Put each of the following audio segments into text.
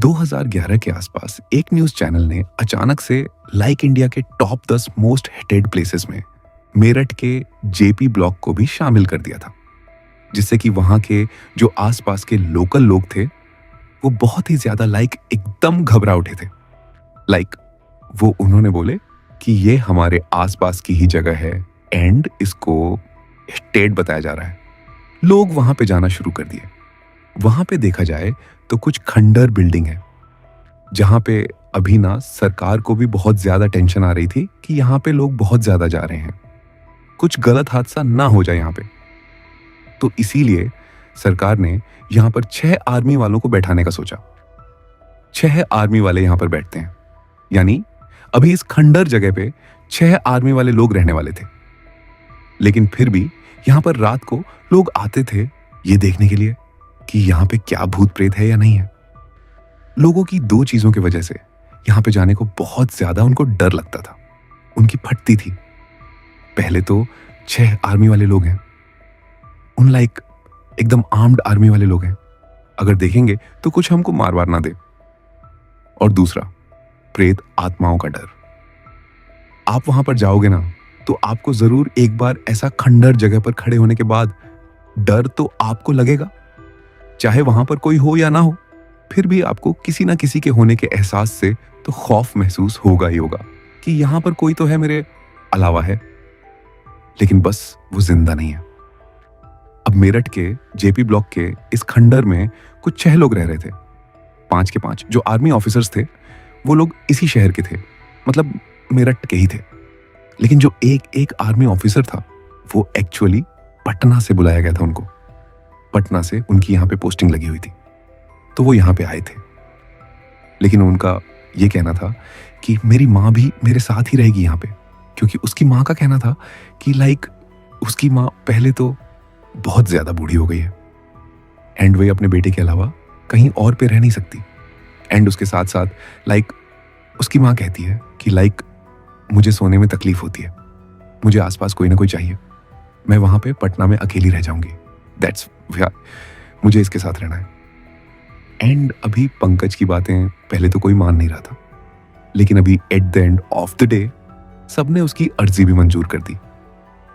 2011 के आसपास एक न्यूज चैनल ने अचानक से लाइक इंडिया के टॉप 10 मोस्ट हिटेड प्लेसेस में मेरठ के जेपी ब्लॉक को भी शामिल कर दिया था, जिससे कि वहां के जो आसपास के लोकल लोग थे वो बहुत ही ज्यादा एकदम घबरा उठे थे। वो उन्होंने बोले कि ये हमारे आसपास की ही जगह है एंड इसको हिटेड बताया जा रहा है। लोग वहां पे जाना शुरू कर दिए। वहां पे देखा जाए तो कुछ खंडर बिल्डिंग है जहां पे अभी ना सरकार को भी बहुत ज्यादा टेंशन आ रही थी कि यहाँ पे लोग बहुत ज्यादा जा रहे हैं, कुछ गलत हादसा ना हो जाए यहाँ पे। तो इसीलिए सरकार ने यहाँ पर 6 आर्मी वालों को बैठाने का सोचा। 6 आर्मी वाले यहाँ पर बैठते हैं, यानी अभी इस खंडर जगह पे 6 आर्मी वाले लोग रहने वाले थे। लेकिन फिर भी यहाँ पर रात को लोग आते थे ये देखने के लिए कि यहाँ पे क्या भूत प्रेत है या नहीं है। लोगों की 2 चीजों की वजह से यहाँ पे जाने को बहुत ज्यादा उनको डर लगता था, उनकी फटती थी। पहले तो 6 आर्मी वाले लोग हैं, उन एकदम आर्म्ड आर्मी वाले लोग हैं, अगर देखेंगे तो कुछ हमको मार वार ना दे। और दूसरा, प्रेत आत्माओं का डर। आप वहां पर जाओगे ना तो आपको जरूर एक बार ऐसा खंडर जगह पर खड़े होने के बाद डर तो आपको लगेगा, चाहे वहां पर कोई हो या ना हो, फिर भी आपको किसी ना किसी के होने के एहसास से तो खौफ महसूस होगा ही होगा कि यहां पर कोई तो है मेरे अलावा है, लेकिन बस वो जिंदा नहीं है। अब मेरठ के जेपी ब्लॉक के इस खंडर में कुछ 6 लोग रह रहे थे। 5 के 5 जो आर्मी ऑफिसर्स थे वो लोग इसी शहर के थे, मतलब मेरठ के ही थे। लेकिन जो एक आर्मी ऑफिसर था वो एक्चुअली पटना से बुलाया गया था उनको। पटना से उनकी यहाँ पे पोस्टिंग लगी हुई थी, तो वो यहाँ पे आए थे। लेकिन उनका ये कहना था कि मेरी माँ भी मेरे साथ ही रहेगी यहाँ पे, क्योंकि उसकी माँ का कहना था कि उसकी माँ पहले तो बहुत ज्यादा बूढ़ी हो गई है एंड वे अपने बेटे के अलावा कहीं और पे रह नहीं सकती। एंड उसके साथ साथ उसकी माँ कहती है कि मुझे सोने में तकलीफ होती है, मुझे आसपास कोई ना कोई चाहिए, मैं वहां पे पटना में अकेली रह जाऊंगी, दैट्स मुझे इसके साथ रहना है। एंड अभी पंकज की बातें पहले तो कोई मान नहीं रहा था, लेकिन अभी at the end of the day सबने उसकी अर्जी भी मंजूर कर दी।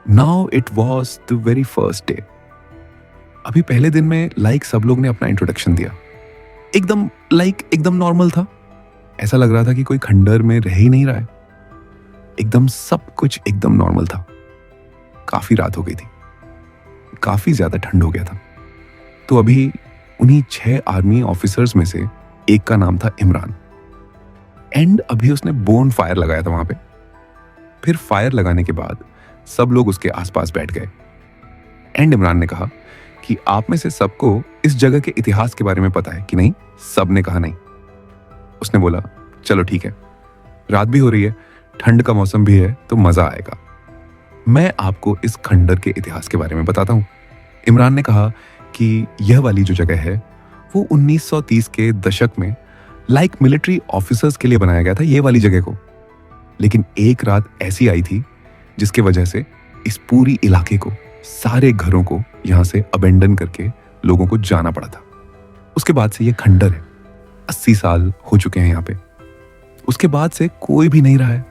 Now it was the very first day. अभी पहले दिन में सब लोग ने अपना इंट्रोडक्शन दिया, एकदम नॉर्मल था। ऐसा लग रहा था कि कोई खंडर में रह ही नहीं रहा है, एकदम सब कुछ एकदम नॉर्मल था। काफी रात हो गई थी, काफी ज्यादा ठंड हो गया था। तो अभी उन्हीं 6 आर्मी ऑफिसर्स में से एक का नाम था इमरान, एंड अभी उसने बोन फायर लगाया था वहां पे। फिर फायर लगाने के बाद सब लोग उसके आसपास बैठ गए एंड इमरान ने कहा कि आप में से सबको इस जगह के इतिहास के बारे में पता है कि नहीं? सब ने कहा नहीं। उसने बोला चलो ठीक है, रात भी हो रही है, ठंड का मौसम भी है, तो मजा आएगा, मैं आपको इस खंडर के इतिहास के बारे में बताता हूं। इमरान ने कहा कि यह वाली जो जगह है वो 1930 के दशक में मिलिट्री ऑफिसर्स के लिए बनाया गया था, ये वाली जगह को। लेकिन एक रात ऐसी आई थी जिसके वजह से इस पूरी इलाके को, सारे घरों को यहां से अबेंडन करके लोगों को जाना पड़ा था। उसके बाद से ये खंडर है, 80 साल हो चुके हैं यहाँ पे। उसके बाद से कोई भी नहीं रहा है,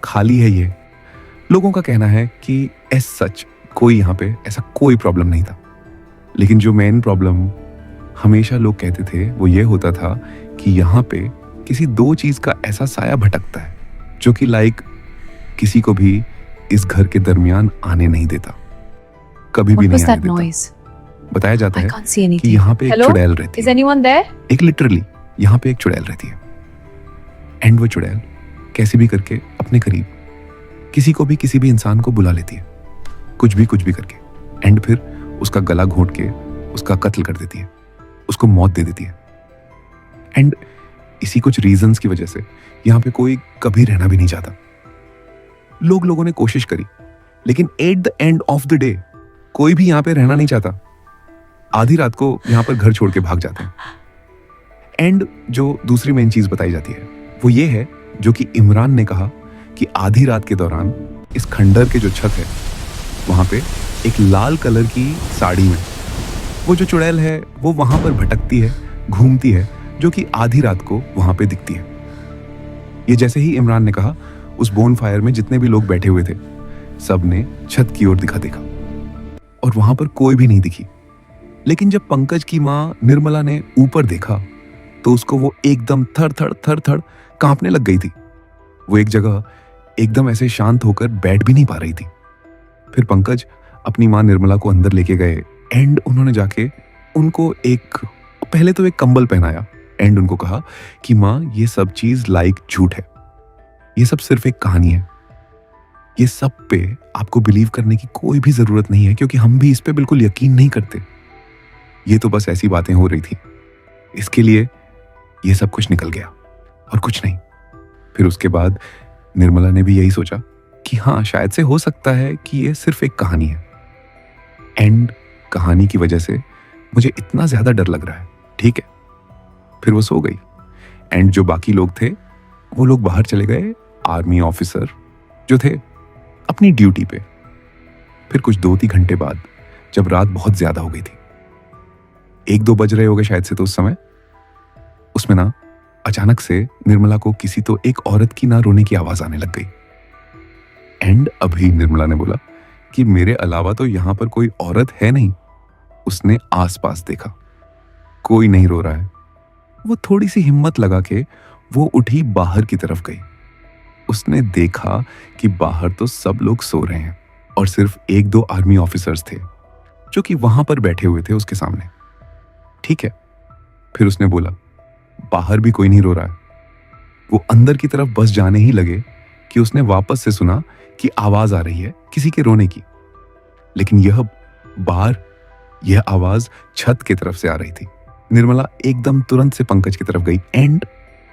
खाली है ये। लोगों का कहना है कि एज सच कोई यहाँ पे ऐसा कोई प्रॉब्लम नहीं था, लेकिन जो मेन प्रॉब्लम हमेशा लोग कहते थे वो ये होता था कि यहाँ पे किसी 2 चीज का ऐसा साया भटकता है जो कि किसी को भी इस घर के दरमियान आने नहीं देता, कभी भी नहीं आने देता। बताया जाता है कि यहाँ पे एक चुड़ैल रहती है, एक लिटरली यहाँ पे एक चुड़ैल रहती है। एंड वो चुड़ैल कैसे भी करके अपने करीब किसी को भी, किसी भी इंसान को बुला लेती है, कुछ भी करके, एंड फिर उसका गला घोंट के उसका कत्ल कर देती है, उसको मौत दे देती है। एंड इसी कुछ रीजंस की वजह से यहाँ पे कोई कभी रहना भी नहीं चाहता। लोगों ने कोशिश करी, लेकिन eight the end of the day कोई भी यहाँ पे रहना नहीं चाहता। आधी रात को यहाँ पर घर छोड़ के भाग जाते हैं। एंड जो दूसरी मेन चीज बताई जाती है वो ये है, जो कि इमरान ने कहा कि आधी रात के दौरान इस खंडर के जो छत है वहां पे एक लाल कलर की साड़ी में वो जो चुड़ैल है वो वहां पर भटकती है, घूमती है, जो कि आधी रात को वहां पे दिखती है। ये जैसे ही इमरान ने कहा, उस बोन फायर में जितने भी लोग बैठे हुए थे सब ने छत की ओर देखा और वहां पर कोई भी नहीं दिखी। लेकिन जब पंकज की माँ निर्मला ने ऊपर देखा तो उसको वो एकदम थर थर कांपने लग गई थी। वो एक जगह एकदम ऐसे शांत होकर बैठ भी नहीं पा रही थी। फिर पंकज अपनी माँ निर्मला को अंदर लेके गए एंड उन्होंने जाके उनको पहले तो एक कंबल पहनाया एंड उनको कहा कि माँ ये सब चीज झूठ है, ये सब सिर्फ एक कहानी है, ये सब पे आपको बिलीव करने की कोई भी जरूरत नहीं है क्योंकि हम भी इस पे बिल्कुल यकीन नहीं करते। ये तो बस ऐसी बातें हो रही थी, इसके लिए ये सब कुछ निकल गया और कुछ नहीं। फिर उसके बाद निर्मला ने भी यही सोचा कि हाँ शायद से हो सकता है कि ये सिर्फ एक कहानी है एंड कहानी की वजह से मुझे इतना ज्यादा डर लग रहा है, ठीक है। फिर वो सो गई एंड जो बाकी लोग थे वो लोग बाहर चले गए, आर्मी ऑफिसर जो थे अपनी ड्यूटी पे। फिर कुछ 2-3 घंटे बाद जब रात बहुत ज्यादा हो गई थी, 1-2 बज रहे हो गए शायद से, तो उस समय उसमें ना अचानक से निर्मला को किसी तो एक औरत की ना रोने की आवाज आने लग गई एंड अभी निर्मला ने बोला कि मेरे अलावा तो यहां पर कोई औरत है नहीं। उसने आसपास देखा, कोई नहीं रो रहा है। वो थोड़ी सी हिम्मत लगा के वो उठी, बाहर की तरफ गई। उसने देखा कि बाहर तो सब लोग सो रहे हैं और सिर्फ 1-2 आर्मी ऑफिसर्स थे जो कि वहां पर बैठे हुए थे उसके सामने, ठीक है। फिर उसने बोला बाहर भी कोई नहीं रो रहा है। वो अंदर की तरफ बस जाने ही लगे कि उसने वापस से सुना कि आवाज आ रही है किसी के रोने की, लेकिन यह आवाज छत की तरफ से आ रही थी। निर्मला एकदम तुरंत से पंकज की तरफ गई एंड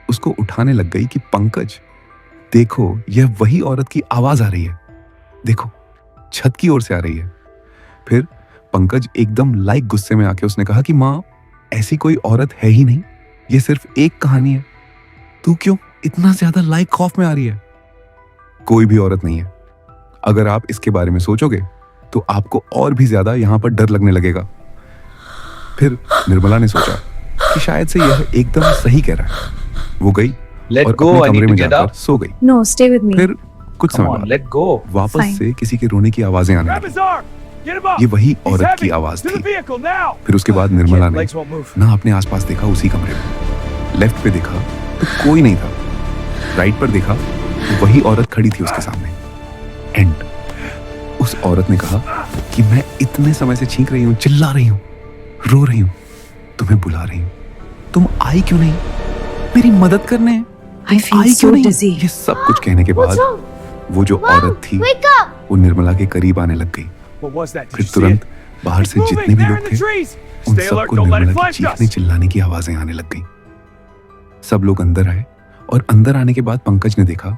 उसको उठाने लग गई कि पंकज देखो, यह वही औरत की आवाज आ रही है, देखो छत की ओर से आ रही है। फिर पंकज एकदम गुस्से में आके उसने कहा कि माँ ऐसी कोई औरत है ही नहीं, ये सिर्फ एक कहानी है, तू क्यों इतना ज्यादा खौफ में आ रही है? कोई भी औरत नहीं है। अगर आप इसके बारे में सोचोगे तो आपको और भी ज्यादा यहां पर डर लगने लगेगा। फिर निर्मला ने सोचा कि शायद से यह एकदम सही कह रहा है। वो गई और अपने कमरे में जाकर सो गई। No, stay with me. फिर कुछ समय बाद वापस Fine. से किसी के रोने की आवाजें आने लगी। ये वही औरत की आवाज थी। फिर उसके बाद निर्मला ने ना अपने आसपास देखा, उसी कमरे में लेफ्ट पे देखा तो कोई नहीं था, राइट पर देखा तो वही औरत खड़ी थी उसके सामने एंड उस औरत ने कहा कि मैं इतने समय से चीख रही हूँ, चिल्ला रही हूँ, रो रही हूँ, तुम्हें बुला रही हूँ, तुम आई क्यों नहीं मेरी मदद करने? I feel आई so क्यों नहीं? dizzy. ये सब कुछ कहने के बाद वो जो औरत थी वो निर्मला के करीब आने लग गई। फिर तुरंत बाहर से जितने भी लोग थे उन सबको निर्मला की चीखने चिल्लाने की आवाजें आने लग गई। सब लोग अंदर आए और अंदर आने के बाद पंकज ने देखा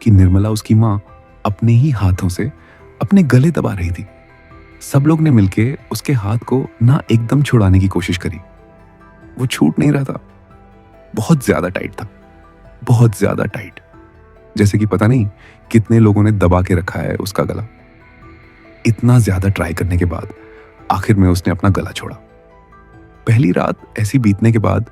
कि निर्मला उसकी माँ अपने ही हाथों से अपने गले दबा रही थी। सब लोग ने मिलके उसके हाथ को ना एकदम छुड़ाने की कोशिश करी, वो छूट नहीं रहा था, बहुत ज्यादा टाइट था, बहुत ज्यादा टाइट, जैसे कि पता नहीं कितने लोगों ने दबा के रखा है उसका गला। इतना ज्यादा ट्राई करने के बाद आखिर में उसने अपना गला छोड़ा। पहली रात ऐसी बीतने के बाद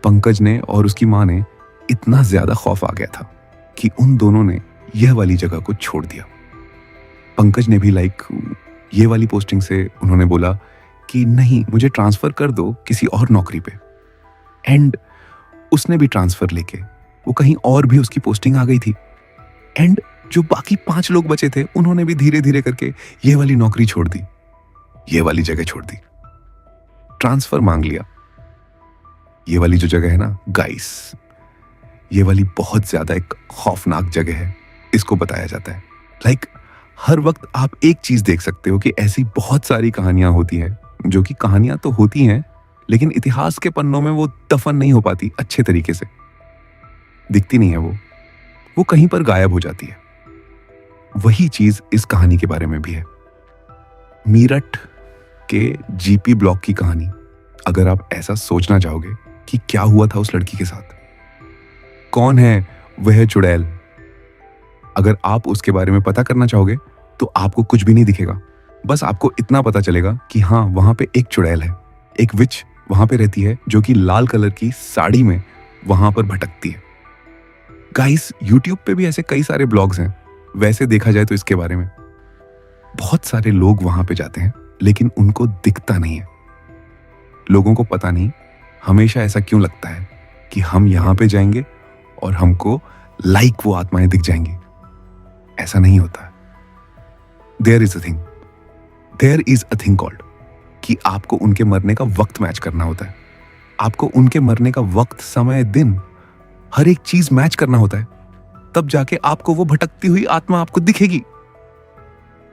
पंकज ने और उसकी माँ ने इतना ज्यादा खौफ आ गया था कि उन दोनों ने यह वाली जगह को छोड़ दिया। पंकज ने भी ये वाली पोस्टिंग से उन्होंने बोला कि नहीं, मुझे ट्रांसफर कर दो किसी और नौकरी पे एंड उसने भी ट्रांसफर लेके वो कहीं और भी उसकी पोस्टिंग आ गई थी एंड जो बाकी 5 लोग बचे थे उन्होंने भी धीरे धीरे करके ये वाली नौकरी छोड़ दी, ये वाली जगह छोड़ दी, ट्रांसफर मांग लिया। ये वाली जो जगह है ना गाइस, ये वाली बहुत ज्यादा एक खौफनाक जगह है। इसको बताया जाता है हर वक्त आप एक चीज देख सकते हो कि ऐसी बहुत सारी कहानियां होती हैं जो कि कहानियां तो होती हैं लेकिन इतिहास के पन्नों में वो दफन नहीं हो पाती, अच्छे तरीके से दिखती नहीं है, वो कहीं पर गायब हो जाती है। वही चीज इस कहानी के बारे में भी है। मीरठ के जीपी ब्लॉक की कहानी। अगर आप ऐसा सोचना चाहोगे कि क्या हुआ था उस लड़की के साथ, कौन है वह चुड़ैल, अगर आप उसके बारे में पता करना चाहोगे तो आपको कुछ भी नहीं दिखेगा, बस आपको इतना पता चलेगा कि हाँ वहां पे एक चुड़ैल है, एक विच वहां पे रहती है जो कि लाल कलर की साड़ी में वहां पर भटकती है। गाइस, यूट्यूब पे भी ऐसे कई सारे ब्लॉग्स हैं। वैसे देखा जाए तो इसके बारे में बहुत सारे लोग वहां पे जाते हैं, लेकिन उनको दिखता नहीं है। लोगों को पता नहीं हमेशा ऐसा क्यों लगता है कि हम यहां पे जाएंगे और हमको लाइक वो आत्माएं दिख जाएंगी। ऐसा नहीं होता। There is a thing called कि आपको उनके मरने का वक्त मैच करना होता है। आपको उनके मरने का वक्त, समय, दिन, हर एक चीज मैच करना होता है। तब जाके आपको वो भटकती हुई आत्मा आपको दिखेगी।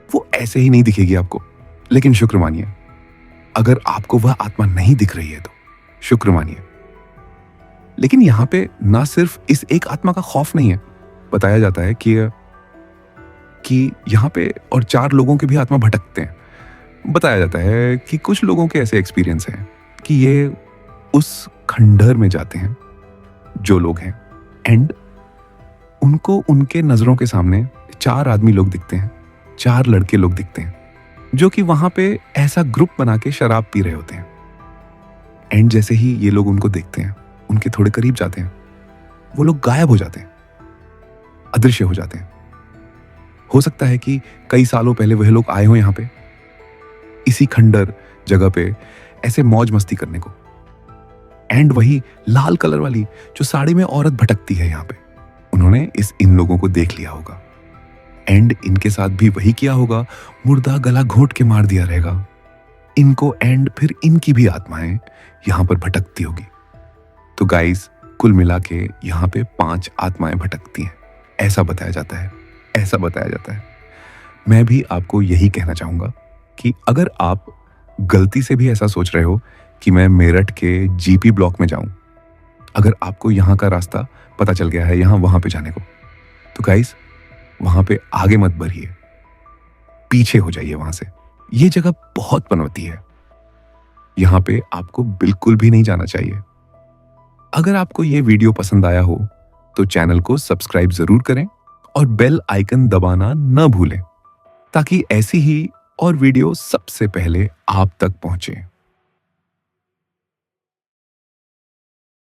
वो ऐसे ही नहीं दिखेगी आपको। लेकिन शुक्र मानिए, अगर आपको वह आत्मा नहीं दिख रही है तो शुक्र मानिए। लेकिन यहां पे ना सिर्फ इस एक आत्मा का खौफ नहीं है। बताया जाता है कि यहां पे और 4 लोगों के भी आत्मा भटकते हैं। बताया जाता है कि कुछ लोगों के ऐसे एक्सपीरियंस हैं कि ये उस खंडहर में जाते हैं जो लोग हैं, एंड उनको उनके नजरों के सामने 4 आदमी लोग दिखते हैं, 4 लड़के लोग दिखते हैं जो कि वहां पे ऐसा ग्रुप बना के शराब पी रहे होते हैं। एंड जैसे ही ये लोग उनको देखते हैं, उनके थोड़े करीब जाते हैं, वो लोग गायब हो जाते हैं, अदृश्य हो जाते हैं। हो सकता है कि कई सालों पहले वह लोग आए हो यहां पे इसी खंडर जगह पे ऐसे मौज मस्ती करने को। एंड वही लाल कलर वाली जो साड़ी में औरत भटकती है यहां पे, उन्होंने इन लोगों को देख लिया होगा एंड इनके साथ भी वही किया होगा। मुर्दा गला घोंट के मार दिया रहेगा इनको, एंड फिर इनकी भी आत्माएं यहां पर भटकती होगी। तो गाइस, कुल मिला के यहां पे 5 आत्माएं भटकती हैं, ऐसा बताया जाता है। ऐसा बताया जाता है। मैं भी आपको यही कहना चाहूंगा कि अगर आप गलती से भी ऐसा सोच रहे हो कि मैं मेरठ के जीपी ब्लॉक में जाऊं, अगर आपको यहां का रास्ता पता चल गया है यहां वहां पे जाने को, तो गाइस वहां पे आगे मत बढ़िए, पीछे हो जाइए वहां से। ये जगह बहुत पनवती है, यहां पे आपको बिल्कुल भी नहीं जाना चाहिए। अगर आपको ये वीडियो पसंद आया हो तो चैनल को सब्सक्राइब जरूर करें और बेल आइकन दबाना न भूलें, ताकि ऐसी ही और वीडियो सबसे पहले आप तक पहुंचे।